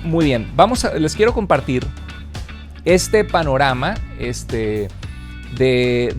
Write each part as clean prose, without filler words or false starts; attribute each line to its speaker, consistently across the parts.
Speaker 1: Muy bien, les quiero compartir este panorama de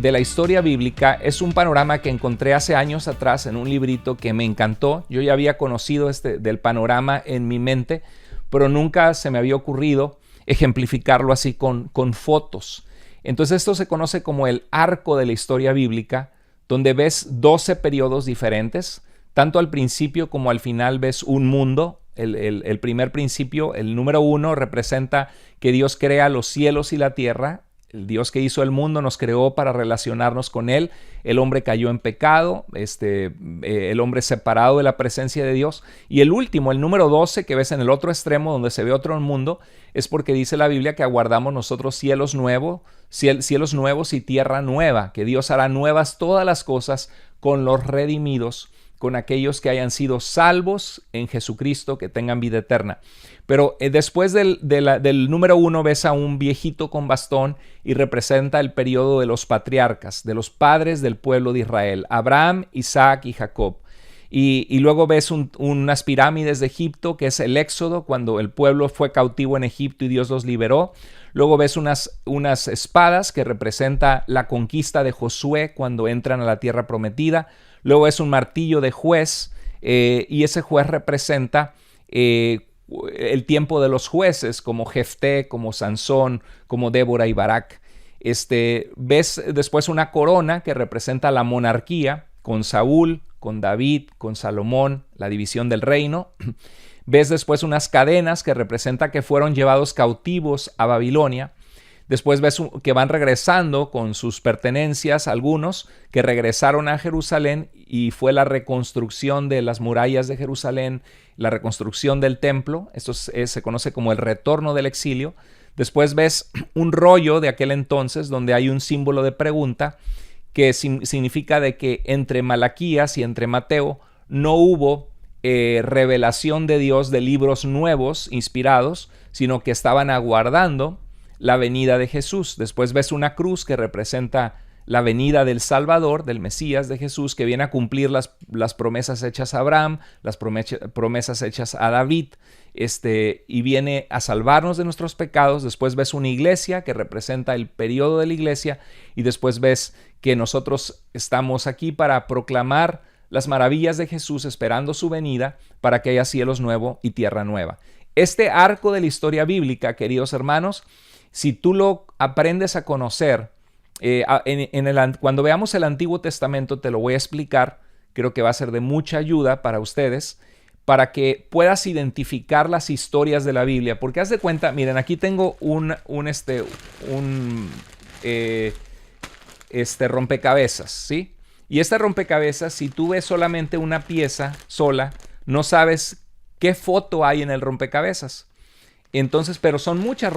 Speaker 1: la historia bíblica. Es un panorama que encontré hace años atrás en un librito que me encantó. Yo ya había conocido del panorama en mi mente, pero nunca se me había ocurrido ejemplificarlo así con fotos. Entonces esto se conoce como el arco de la historia bíblica, donde ves 12 periodos diferentes. Tanto al principio como al final ves un mundo. El primer principio, el número 1, representa que Dios crea los cielos y la tierra. El Dios que hizo el mundo nos creó para relacionarnos con Él. El hombre cayó en pecado, el hombre separado de la presencia de Dios. Y el último, el número 12, que ves en el otro extremo, donde se ve otro mundo, es porque dice la Biblia que aguardamos nosotros cielos nuevos y tierra nueva, que Dios hará nuevas todas las cosas con los redimidos, con aquellos que hayan sido salvos en Jesucristo, que tengan vida eterna. Pero después del número 1 ves a un viejito con bastón y representa el periodo de los patriarcas, de los padres del pueblo de Israel, Abraham, Isaac y Jacob. Y luego ves unas pirámides de Egipto, que es el Éxodo, cuando el pueblo fue cautivo en Egipto y Dios los liberó. Luego ves unas espadas que representa la conquista de Josué cuando entran a la tierra prometida. Luego es un martillo de juez, y ese juez representa el tiempo de los jueces, como Jefté, como Sansón, como Débora y Barak. Ves después una corona que representa la monarquía, con Saúl, con David, con Salomón, la división del reino. Ves después unas cadenas que representa que fueron llevados cautivos a Babilonia. Después ves que van regresando con sus pertenencias, algunos que regresaron a Jerusalén, y fue la reconstrucción de las murallas de Jerusalén, la reconstrucción del templo. Esto se conoce como el retorno del exilio. Después ves un rollo de aquel entonces donde hay un símbolo de pregunta que significa de que entre Malaquías y entre Mateo no hubo revelación de Dios de libros nuevos inspirados, sino que estaban aguardando la venida de Jesús. Después ves una cruz que representa la venida del Salvador, del Mesías, de Jesús, que viene a cumplir las promesas hechas a Abraham, las promesas hechas a David, y viene a salvarnos de nuestros pecados. Después ves una iglesia que representa el periodo de la iglesia, y después ves que nosotros estamos aquí para proclamar las maravillas de Jesús, esperando su venida para que haya cielos nuevos y tierra nueva. Este arco de la historia bíblica, queridos hermanos, si tú lo aprendes a conocer, cuando veamos el Antiguo Testamento te lo voy a explicar. Creo que va a ser de mucha ayuda para ustedes, para que puedas identificar las historias de la Biblia. Porque haz de cuenta, miren, aquí tengo un rompecabezas, ¿sí? Y este rompecabezas, si tú ves solamente una pieza sola, no sabes qué foto hay en el rompecabezas. Entonces, pero son muchas,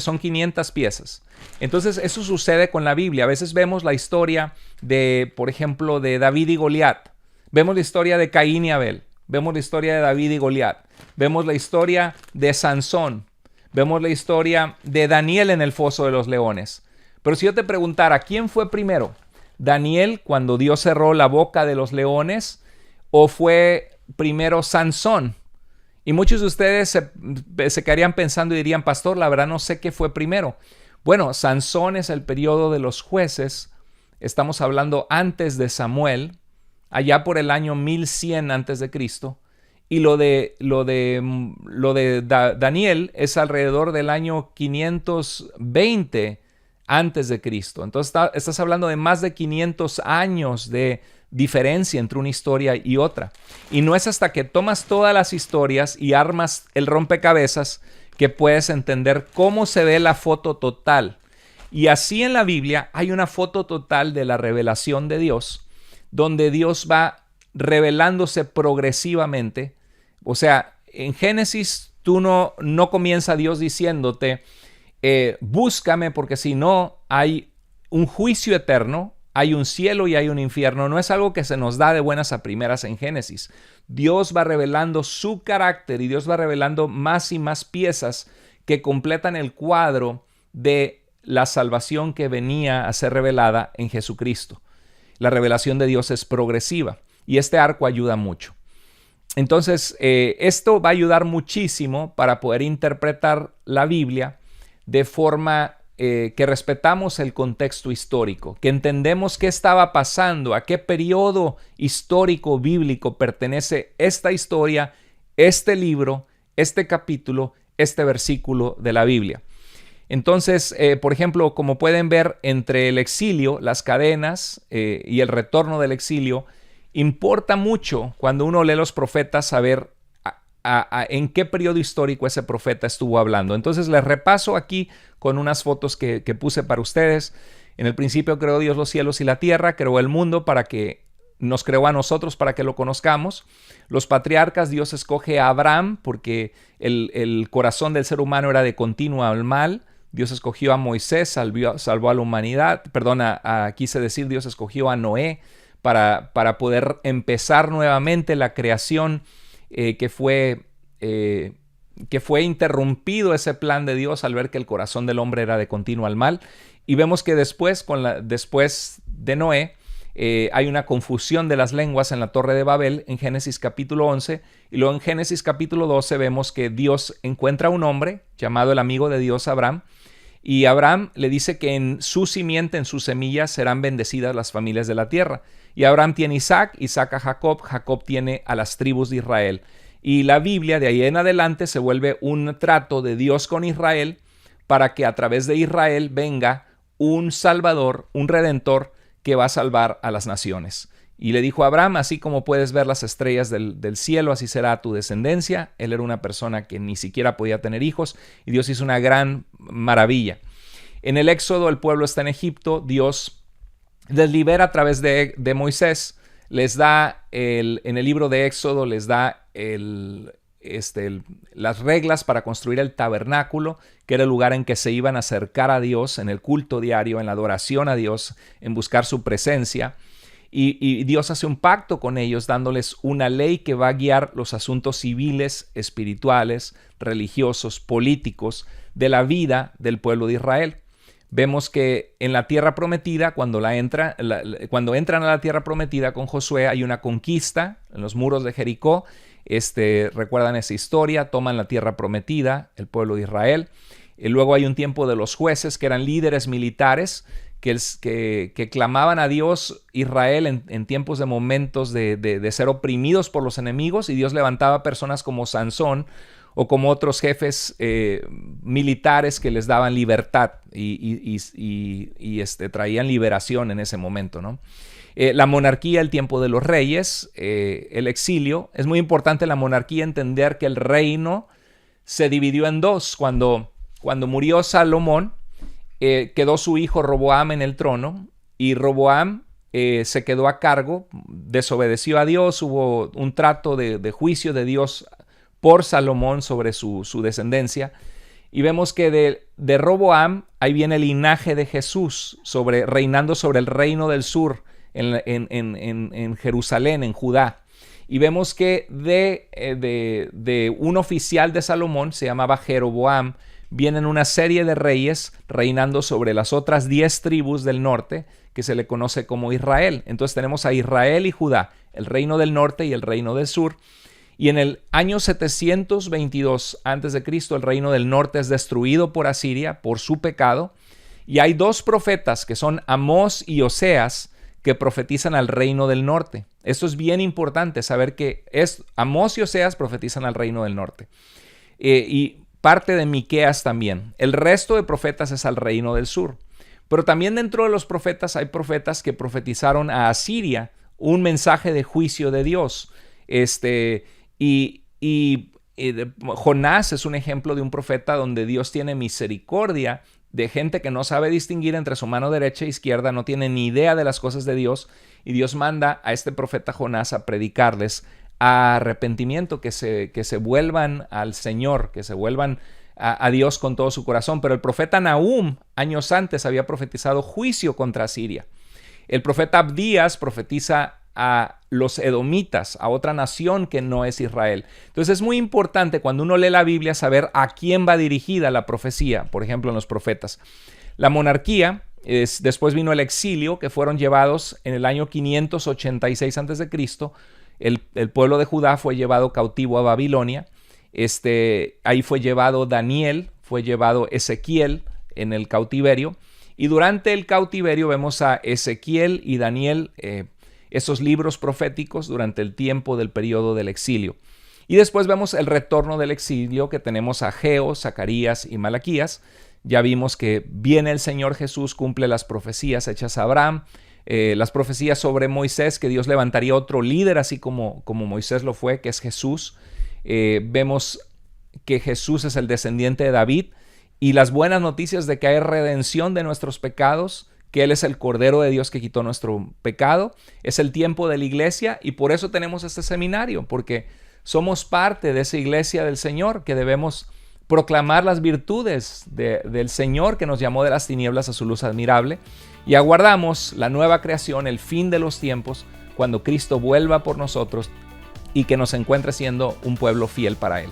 Speaker 1: son 500 piezas. Entonces, eso sucede con la Biblia. A veces vemos la historia de, por ejemplo, de David y Goliat. Vemos la historia de Caín y Abel. Vemos la historia de David y Goliat. Vemos la historia de Sansón. Vemos la historia de Daniel en el foso de los leones. Pero si yo te preguntara, ¿quién fue primero? ¿Daniel cuando Dios cerró la boca de los leones? ¿O fue primero Sansón? Y muchos de ustedes se quedarían pensando y dirían, pastor, la verdad no sé qué fue primero. Bueno, Sansón es el periodo de los jueces. Estamos hablando antes de Samuel, allá por el año 1100 antes de Cristo. Y lo de Daniel es alrededor del año 520 antes de Cristo. Entonces estás hablando de más de 500 años de diferencia entre una historia y otra. Y no es hasta que tomas todas las historias y armas el rompecabezas que puedes entender cómo se ve la foto total. Y así en la Biblia hay una foto total de la revelación de Dios, donde Dios va revelándose progresivamente. O sea, en Génesis tú no comienza Dios diciéndote, búscame porque si no hay un juicio eterno, hay un cielo y hay un infierno. No es algo que se nos da de buenas a primeras en Génesis. Dios va revelando su carácter y Dios va revelando más y más piezas que completan el cuadro de la salvación que venía a ser revelada en Jesucristo. La revelación de Dios es progresiva y este arco ayuda mucho. Entonces, esto va a ayudar muchísimo para poder interpretar la Biblia de forma que respetamos el contexto histórico, que entendemos qué estaba pasando, a qué periodo histórico bíblico pertenece esta historia, este libro, este capítulo, este versículo de la Biblia. Entonces, por ejemplo, como pueden ver, entre el exilio, las cadenas y el retorno del exilio, importa mucho cuando uno lee los profetas saber en qué periodo histórico ese profeta estuvo hablando. Entonces les repaso aquí con unas fotos que puse para ustedes. En el principio creó Dios los cielos y la tierra, creó el mundo para que nos creó a nosotros para que lo conozcamos. Los patriarcas, Dios escoge a Abraham porque el corazón del ser humano era de continuo al mal. Dios escogió a Moisés, salvó a la humanidad. Quise decir, Dios escogió a Noé para poder empezar nuevamente la creación que fue interrumpido ese plan de Dios al ver que el corazón del hombre era de continuo al mal. Y vemos que después de Noé, hay una confusión de las lenguas en la Torre de Babel en Génesis capítulo 11, y luego en Génesis capítulo 12 vemos que Dios encuentra a un hombre llamado el amigo de Dios, Abraham, y Abraham le dice que en su simiente, en su semilla, serán bendecidas las familias de la tierra. Y Abraham tiene Isaac a Jacob, Jacob tiene a las tribus de Israel. Y la Biblia de ahí en adelante se vuelve un trato de Dios con Israel para que a través de Israel venga un Salvador, un Redentor que va a salvar a las naciones. Y le dijo a Abraham, así como puedes ver las estrellas del cielo, así será tu descendencia. Él era una persona que ni siquiera podía tener hijos y Dios hizo una gran maravilla. En el Éxodo el pueblo está en Egipto, Dios les libera a través de Moisés, les da en el libro de Éxodo les da las reglas para construir el tabernáculo, que era el lugar en que se iban a acercar a Dios en el culto diario, en la adoración a Dios, en buscar su presencia. Y Dios hace un pacto con ellos dándoles una ley que va a guiar los asuntos civiles, espirituales, religiosos, políticos de la vida del pueblo de Israel. Vemos que en la tierra prometida, cuando entran a la tierra prometida con Josué, hay una conquista en los muros de Jericó. Recuerdan esa historia, toman la tierra prometida, el pueblo de Israel. Luego hay un tiempo de los jueces, que eran líderes militares, que clamaban a Dios, Israel, en tiempos de momentos de ser oprimidos por los enemigos, y Dios levantaba personas como Sansón o como otros jefes militares que les daban libertad y traían liberación en ese momento, ¿no? La monarquía, el tiempo de los reyes, el exilio. Es muy importante la monarquía entender que el reino se dividió en dos. Cuando murió Salomón, quedó su hijo Roboam en el trono, y Roboam se quedó a cargo, desobedeció a Dios, hubo un trato de juicio de Dios por Salomón sobre su descendencia, y vemos que de Roboam ahí viene el linaje de Jesús, reinando sobre el reino del sur, en Jerusalén, en Judá. Y vemos que de un oficial de Salomón, se llamaba Jeroboam, vienen una serie de reyes reinando sobre las otras 10 tribus del norte, que se le conoce como Israel. Entonces tenemos a Israel y Judá, el reino del norte y el reino del sur. Y en el año 722 a.C., el reino del norte es destruido por Asiria por su pecado. Y hay dos profetas, que son Amós y Oseas, que profetizan al reino del norte. Esto es bien importante, saber que Amós y Oseas profetizan al reino del norte. Y parte de Miqueas también. El resto de profetas es al reino del sur. Pero también dentro de los profetas hay profetas que profetizaron a Asiria un mensaje de juicio de Dios. Jonás es un ejemplo de un profeta donde Dios tiene misericordia de gente que no sabe distinguir entre su mano derecha e izquierda, no tiene ni idea de las cosas de Dios, y Dios manda a este profeta Jonás a predicarles arrepentimiento, que se vuelvan al Señor, que se vuelvan a Dios con todo su corazón. Pero el profeta Nahum, años antes, había profetizado juicio contra Siria. El profeta Abdías profetiza a los edomitas, a otra nación que no es Israel. Entonces es muy importante cuando uno lee la Biblia saber a quién va dirigida la profecía, por ejemplo en los profetas. La monarquía, después vino el exilio, que fueron llevados en el año 586 a.C., el pueblo de Judá fue llevado cautivo a Babilonia. Ahí fue llevado Daniel, fue llevado Ezequiel en el cautiverio. Y durante el cautiverio vemos a Ezequiel y Daniel, esos libros proféticos durante el tiempo del periodo del exilio. Y después vemos el retorno del exilio, que tenemos a Ageo, Zacarías y Malaquías. Ya vimos que viene el Señor Jesús, cumple las profecías hechas a Abraham, las profecías sobre Moisés, que Dios levantaría otro líder así como Moisés lo fue, que es Jesús. Vemos que Jesús es el descendiente de David, y las buenas noticias de que hay redención de nuestros pecados, que Él es el Cordero de Dios que quitó nuestro pecado. Es el tiempo de la iglesia, y por eso tenemos este seminario, porque somos parte de esa iglesia del Señor, que debemos proclamar las virtudes del Señor, que nos llamó de las tinieblas a su luz admirable, y aguardamos la nueva creación, el fin de los tiempos, cuando Cristo vuelva por nosotros y que nos encuentre siendo un pueblo fiel para Él.